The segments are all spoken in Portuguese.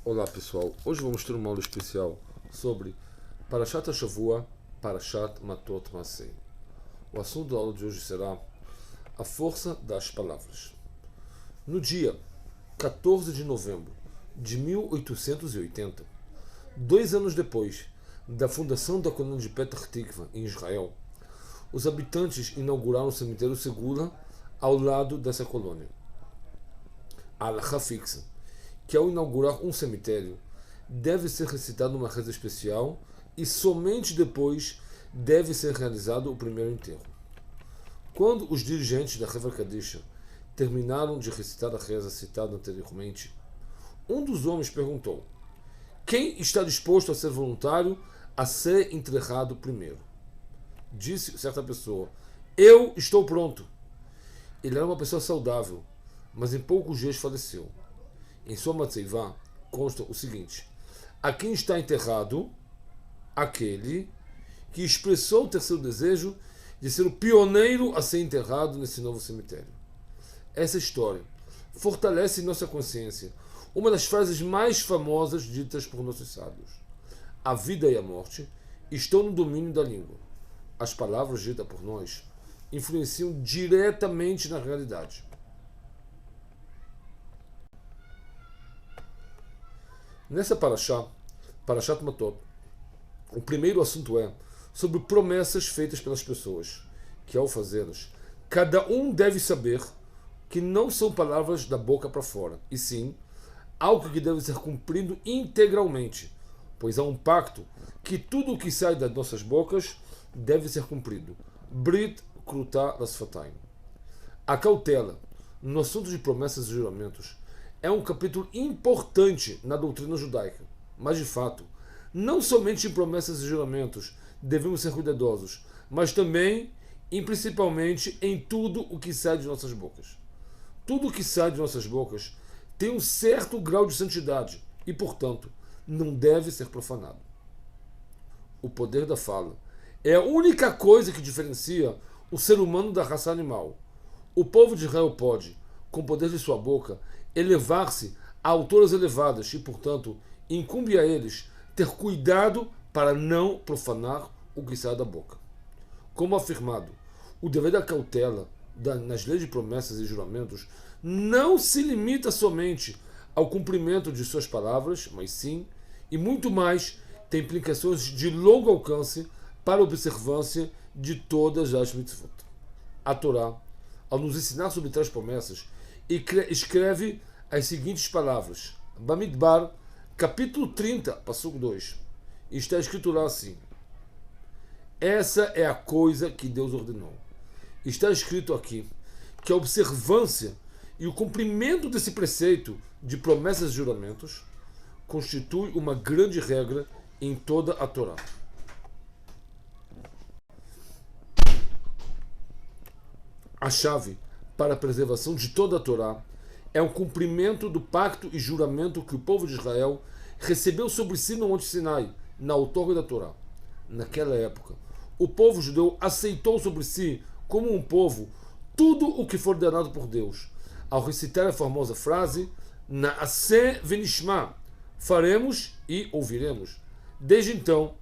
Olá pessoal, hoje vamos ter uma aula especial sobre Parashat Hashavua, Parashat Matot Masei. O assunto da aula de hoje será a força das palavras. No dia 14 de novembro de 1880, 2 anos depois da fundação da colônia de Petah Tikva em Israel, os habitantes inauguraram o cemitério Segula ao lado dessa colônia. A halakha fixa que ao inaugurar um cemitério, deve ser recitada uma reza especial e somente depois deve ser realizado o primeiro enterro. Quando os dirigentes da Hevra Kadisha terminaram de recitar a reza citada anteriormente, um dos homens perguntou: quem está disposto a ser voluntário a ser enterrado primeiro? Disse certa pessoa: eu estou pronto. Ele era uma pessoa saudável, mas em poucos dias faleceu. Em sua Matzeivá consta o seguinte: a quem está enterrado aquele que expressou ter seu desejo de ser o pioneiro a ser enterrado nesse novo cemitério. Essa história fortalece em nossa consciência uma das frases mais famosas ditas por nossos sábios: a vida e a morte estão no domínio da língua. As palavras ditas por nós influenciam diretamente na realidade. Nessa Parashat Matot, o primeiro assunto é sobre promessas feitas pelas pessoas, que ao fazê-las, cada um deve saber que não são palavras da boca para fora, e sim algo que deve ser cumprido integralmente, pois há um pacto que tudo o que sai das nossas bocas deve ser cumprido. Brit Krutá Lasfataim. A cautela no assunto de promessas e juramentos é um capítulo importante na doutrina judaica, mas de fato, não somente em promessas e juramentos devemos ser cuidadosos, mas também e principalmente em tudo o que sai de nossas bocas. Tudo o que sai de nossas bocas tem um certo grau de santidade e, portanto, não deve ser profanado. O poder da fala é a única coisa que diferencia o ser humano da raça animal. O povo de Israel pode, com o poder de sua boca, elevar-se a alturas elevadas e, portanto, incumbe a eles ter cuidado para não profanar o que sai da boca. Como afirmado, o dever da cautela nas leis de promessas e juramentos não se limita somente ao cumprimento de suas palavras, mas sim, e muito mais, tem implicações de longo alcance para a observância de todas as mitzvot. A Torá, ao nos ensinar sobre tais promessas, escreve as seguintes palavras: Bamidbar, capítulo 30, Passuco 2. Está escrito lá assim: essa é a coisa que Deus ordenou. Está escrito aqui que a observância e o cumprimento desse preceito de promessas e juramentos constitui uma grande regra em toda a Torá. A chave para a preservação de toda a Torá é o cumprimento do pacto e juramento que o povo de Israel recebeu sobre si no Monte Sinai, na outorga da Torá. Naquela época, o povo judeu aceitou sobre si, como um povo, tudo o que for ordenado por Deus, ao recitar a famosa frase Naaseh venishma, faremos e ouviremos. Desde então,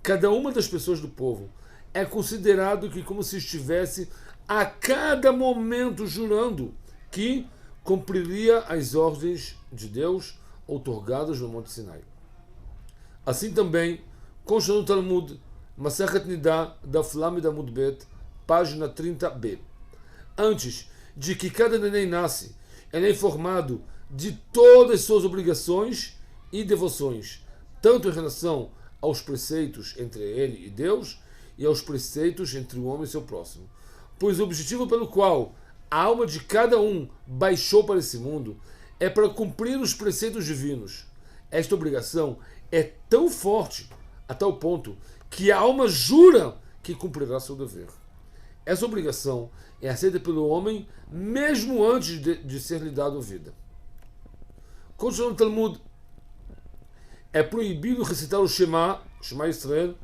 cada uma das pessoas do povo é considerado que como se estivesse a cada momento jurando que cumpriria as ordens de Deus outorgadas no Monte Sinai. Assim também, consta no Talmud, Masechet Nidá, Daf Lamed Amud Bet, página 30b. Antes de que cada neném nasce, ele é informado de todas as suas obrigações e devoções, tanto em relação aos preceitos entre ele e Deus e aos preceitos entre o homem e seu próximo. Pois o objetivo pelo qual a alma de cada um baixou para esse mundo é para cumprir os preceitos divinos. Esta obrigação é tão forte, a tal ponto, que a alma jura que cumprirá seu dever. Essa obrigação é aceita pelo homem mesmo antes de ser lhe dado vida. Continua no Talmud: é proibido recitar o Shema Israel,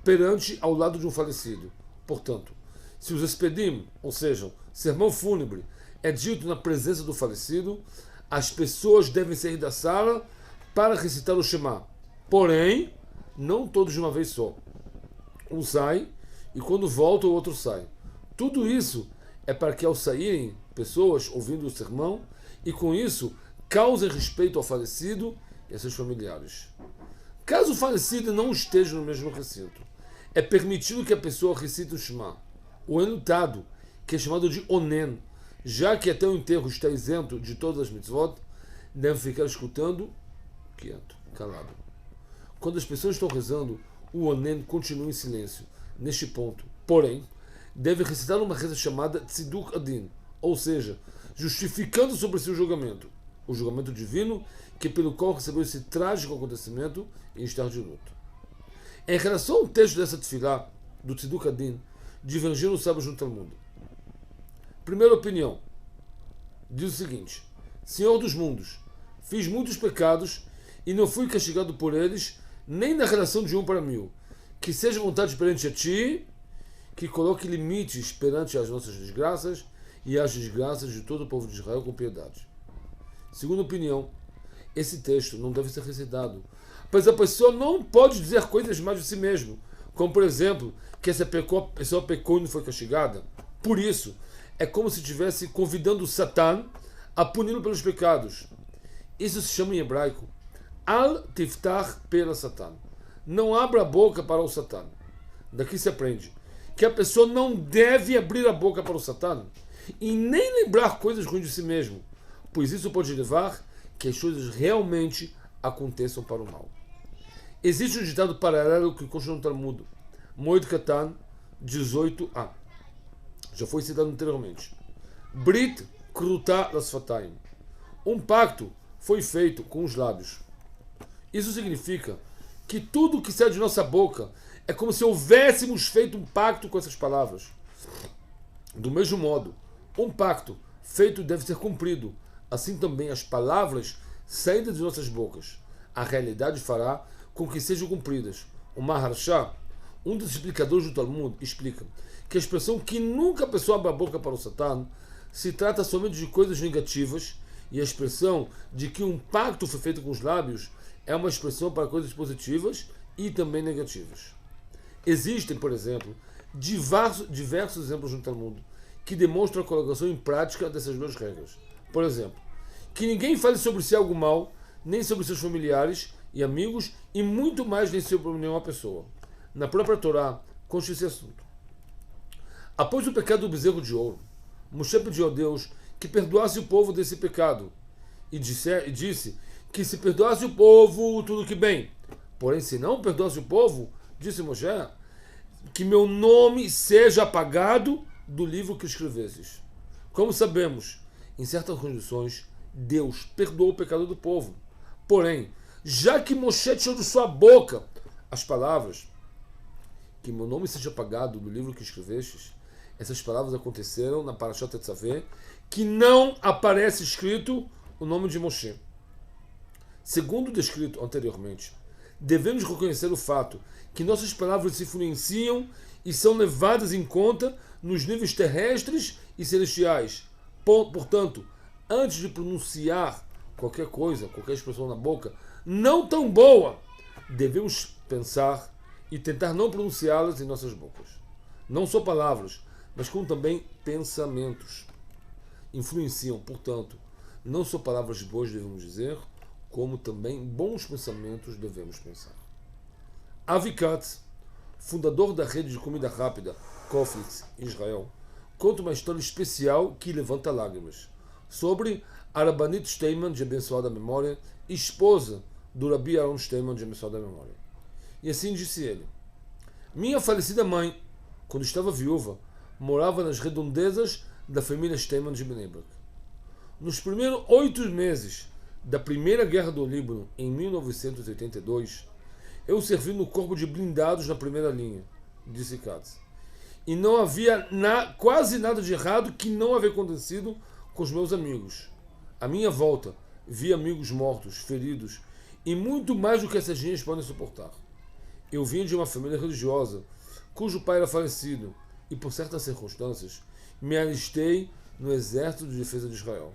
perante ao lado de um falecido. Portanto, se os espedim, ou seja, sermão fúnebre, é dito na presença do falecido, as pessoas devem sair da sala para recitar o Shema. Porém, não todos de uma vez só. Um sai e quando volta o outro sai. Tudo isso é para que ao saírem pessoas ouvindo o sermão e com isso causem respeito ao falecido e a seus familiares. Caso o falecido não esteja no mesmo recinto, é permitido que a pessoa recite o Shema. O enlutado, que é chamado de onen, já que até o enterro está isento de todas as mitzvot, deve ficar escutando quieto, calado. Quando as pessoas estão rezando, o onen continua em silêncio. Neste ponto, porém, deve recitar uma reza chamada Tziduk Adin, ou seja, justificando sobre si o julgamento divino, que pelo qual recebeu esse trágico acontecimento em estar de luto. Em relação ao texto dessa tefilá, do Tziduk Adin, divergiram os sábios no Talmud. Primeira opinião, diz o seguinte: Senhor dos mundos, fiz muitos pecados e não fui castigado por eles, nem na relação de 1 para 1000. Que seja vontade perante a ti, que coloque limites perante as nossas desgraças e as desgraças de todo o povo de Israel com piedade. Segunda opinião, esse texto não deve ser recitado, pois a pessoa não pode dizer coisas mais de si mesmo, como por exemplo, que essa pessoa pecou e não foi castigada. Por isso, é como se estivesse convidando o Satã a puni-lo pelos pecados. Isso se chama em hebraico Al Tiftach pela Satã. Não abra a boca para o Satã. Daqui se aprende que a pessoa não deve abrir a boca para o Satã e nem lembrar coisas ruins de si mesmo, pois isso pode levar que as coisas realmente aconteçam para o mal. Existe um ditado paralelo que consta no Talmud, Moed Katan 18a. Já foi citado anteriormente. Brit Kruta Lasfataim. Um pacto foi feito com os lábios. Isso significa que tudo que sai de nossa boca é como se houvéssemos feito um pacto com essas palavras. Do mesmo modo, um pacto feito deve ser cumprido. Assim também as palavras saídas de nossas bocas. A realidade fará com que sejam cumpridas. O Maharsha, um dos explicadores do Talmud, explica que a expressão que nunca a pessoa abre a boca para o Satã se trata somente de coisas negativas, e a expressão de que um pacto foi feito com os lábios é uma expressão para coisas positivas e também negativas. Existem, por exemplo, diversos exemplos no Talmud que demonstram a colocação em prática dessas duas regras. Por exemplo, que ninguém fale sobre si algo mal, nem sobre seus familiares e amigos, e muito mais nem sobre nenhuma pessoa. Na própria Torá consta esse assunto. Após o pecado do bezerro de ouro, Moshe pediu a Deus que perdoasse o povo desse pecado, e disse que se perdoasse o povo, tudo que bem. Porém, se não perdoasse o povo, disse Moshe, que meu nome seja apagado do livro que escrevesses. Como sabemos, em certas condições, Deus perdoou o pecado do povo. Porém, já que Moshe tirou de sua boca as palavras, que meu nome seja apagado do livro que escrevestes, essas palavras aconteceram na Parashat Tetzaveh, que não aparece escrito o nome de Moshe. Segundo descrito anteriormente, devemos reconhecer o fato que nossas palavras se influenciam e são levadas em conta nos níveis terrestres e celestiais. Portanto, antes de pronunciar qualquer coisa, qualquer expressão na boca, não tão boa, devemos pensar e tentar não pronunciá-las em nossas bocas. Não só palavras, mas como também pensamentos. Influenciam, portanto, não só palavras boas devemos dizer, como também bons pensamentos devemos pensar. Avi Katz, fundador da rede de comida rápida Koflitz, em Israel, conta uma história especial que levanta lágrimas, sobre a Rabbanit Steinman, de abençoada memória, esposa do Rabi Aaron Steinman, de abençoada memória. E assim disse ele: minha falecida mãe, quando estava viúva, morava nas redondezas da família Steinman de Bnei Brak. Nos primeiros 8 meses da Primeira Guerra do Líbano, em 1982, eu servi no corpo de blindados na primeira linha, disse Katz. E não havia quase nada de errado que não havia acontecido com os meus amigos. À minha volta, vi amigos mortos, feridos, e muito mais do que essas linhas podem suportar. Eu vim de uma família religiosa, cujo pai era falecido, e por certas circunstâncias, me alistei no exército de defesa de Israel.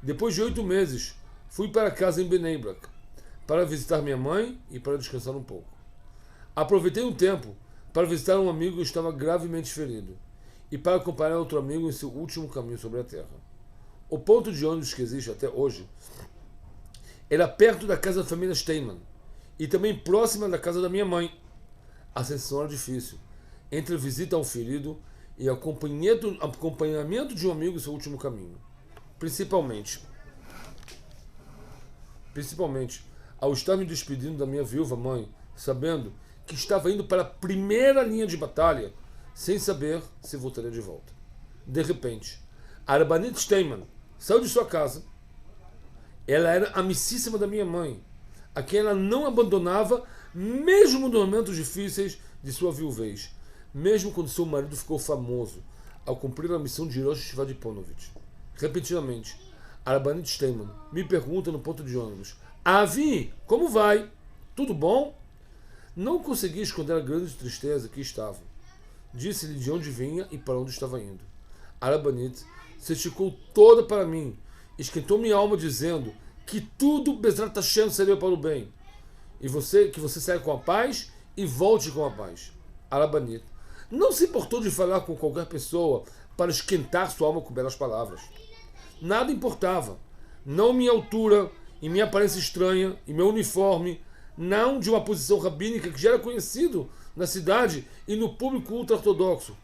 Depois de 8 meses, fui para casa em Bnei Brak. para visitar minha mãe e para descansar um pouco. Aproveitei um tempo para visitar um amigo que estava gravemente ferido e para acompanhar outro amigo em seu último caminho sobre a terra. O ponto de ônibus que existe até hoje era perto da casa da família Steinman e também próxima da casa da minha mãe. A ascensão era difícil, entre a visita ao ferido e acompanhamento de um amigo em seu último caminho. Principalmente, ao estar me despedindo da minha viúva mãe, sabendo que estava indo para a primeira linha de batalha, sem saber se voltaria de volta. De repente, a Rabanit Steinman saiu de sua casa. Ela era amicíssima da minha mãe, a quem ela não abandonava, mesmo nos momentos difíceis de sua viuvez, mesmo quando seu marido ficou famoso ao cumprir a missão de Rosh Yeshiva de Ponovitch. Repentinamente, a Rabanit Steinman me pergunta no ponto de ônibus: Avi, como vai? Tudo bom? Não consegui esconder a grande tristeza que estava. Disse-lhe de onde vinha e para onde estava indo. A Rabanit se esticou toda para mim, esquentou minha alma dizendo que tudo, Bezrat Hashem, seria para o bem. E que você saia com a paz e volte com a paz. A Rabanit não se importou de falar com qualquer pessoa para esquentar sua alma com belas palavras. Nada importava. Não minha altura e minha aparência estranha e meu uniforme, não de uma posição rabínica que já era conhecido na cidade e no público ultra-ortodoxo.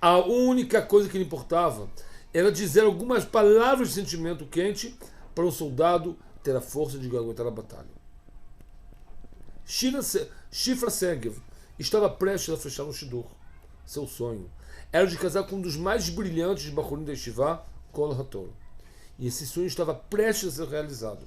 A única coisa que lhe importava era dizer algumas palavras de sentimento quente para um soldado ter a força de aguentar a batalha. Shifra Segev estava prestes a fechar um shidur. Seu sonho era de casar com um dos mais brilhantes Bachurim da Yeshiva, Kol HaTorah. E esse sonho estava prestes a ser realizado.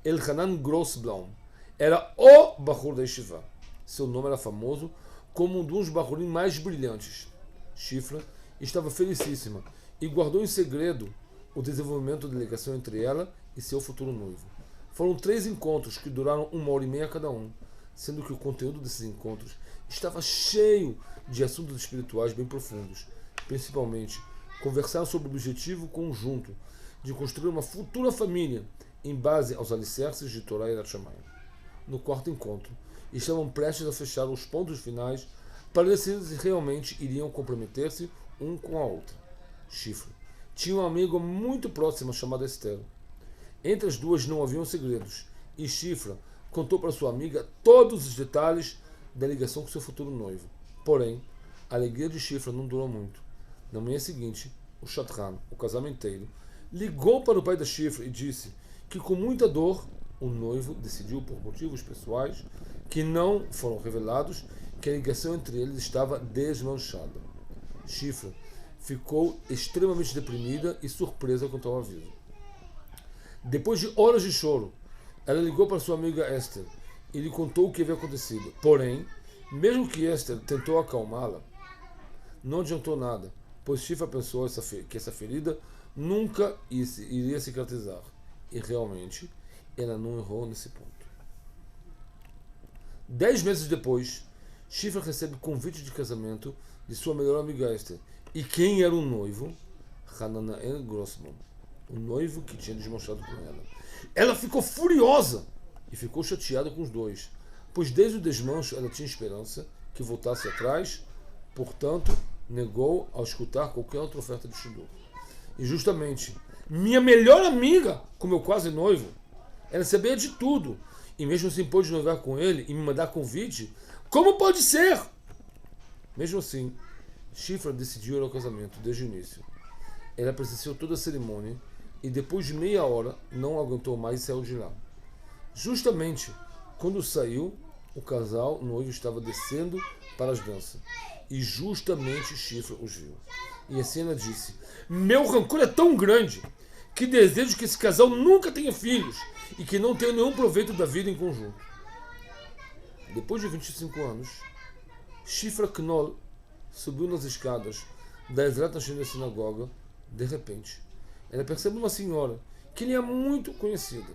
Elhanan Grossbaum era o Bachur da Yeshiva. Seu nome era famoso como um dos Bachurim mais brilhantes. Shifra estava felicíssima e guardou em segredo o desenvolvimento da ligação entre ela e seu futuro noivo. Foram 3 encontros que duraram 1h30 cada um, sendo que o conteúdo desses encontros estava cheio de assuntos espirituais bem profundos. Principalmente, conversaram sobre o objetivo conjunto de construir uma futura família em base aos alicerces de Torá e Yirat Shamayim. No 4º encontro, estavam prestes a fechar os pontos finais para decidir se realmente iriam comprometer-se um com a outra. Shifra tinha uma amiga muito próxima chamada Esther. Entre as duas não haviam segredos, e Shifra contou para sua amiga todos os detalhes da ligação com seu futuro noivo. Porém, a alegria de Shifra não durou muito. Na manhã seguinte, o Shadchan, o casamenteiro, ligou para o pai da Shifra e disse que, com muita dor, o noivo decidiu, por motivos pessoais que não foram revelados, que a ligação entre eles estava desmanchada. Shifra ficou extremamente deprimida e surpresa com tal aviso. Depois de horas de choro, ela ligou para sua amiga Esther e lhe contou o que havia acontecido. Porém, mesmo que Esther tentou acalmá-la, não adiantou nada, pois Shifra pensou que essa ferida nunca iria cicatrizar. E realmente, ela não errou nesse ponto. 10 meses depois, Shifra recebe convite de casamento de sua melhor amiga Esther. E quem era o noivo? Hananael Grossman, o noivo que tinha desmanchado com ela. Ela ficou furiosa e ficou chateada com os dois, pois desde o desmancho ela tinha esperança que voltasse atrás, portanto, negou ao escutar qualquer outra oferta de shidur. E justamente, minha melhor amiga, com meu quase noivo, ela sabia de tudo, e mesmo assim pôde noivar com ele e me mandar convite. Como pode ser? Mesmo assim, Shifra decidiu ir ao casamento desde o início. Ela presenciou toda a cerimônia e depois de meia hora não aguentou mais e saiu de lá. Justamente quando saiu, o casal o noivo estava descendo para as danças e justamente Shifra os viu. E assim ela disse: meu rancor é tão grande que desejo que esse casal nunca tenha filhos e que não tenha nenhum proveito da vida em conjunto. Depois de 25 anos, Shifra Knoll subiu nas escadas da Ezrat Hashem da sinagoga. De repente, ela percebe uma senhora que lhe é muito conhecida,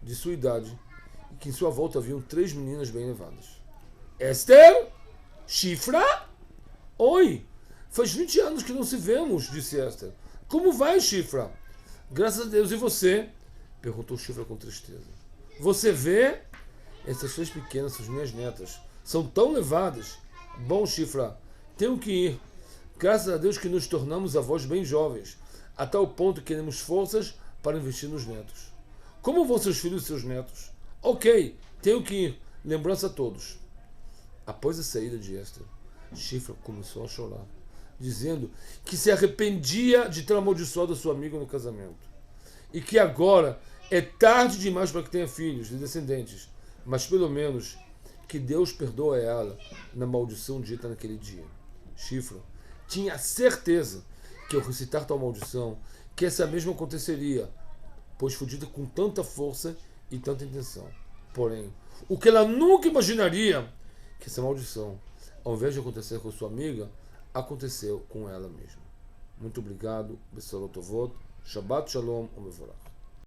de sua idade, e que em sua volta haviam 3 meninas bem levadas. Esther? Shifra? Oi, faz 20 anos que não se vemos, disse Esther. Como vai, Shifra? Graças a Deus, e você? Perguntou Shifra com tristeza. Você vê? Essas três pequenas são as minhas netas. São tão levadas. Bom, Shifra, tenho que ir. Graças a Deus que nos tornamos avós bem jovens, a tal ponto que temos forças para investir nos netos. Como vão seus filhos e seus netos? Ok, tenho que ir. Lembrança a todos. Após a saída de Esther, Shifra começou a chorar, dizendo que se arrependia de ter amaldiçoado sua amiga no casamento. E que agora é tarde demais para que tenha filhos e descendentes, mas pelo menos que Deus perdoa ela na maldição dita naquele dia. Shifra tinha certeza que ao recitar tal maldição, que essa mesma aconteceria, pois foi dita com tanta força e tanta intenção. Porém, o que ela nunca imaginaria, que essa maldição, ao invés de acontecer com sua amiga, aconteceu com ela mesma. Muito obrigado. Bessalot Tovot. Shabbat Shalom. Umevorach.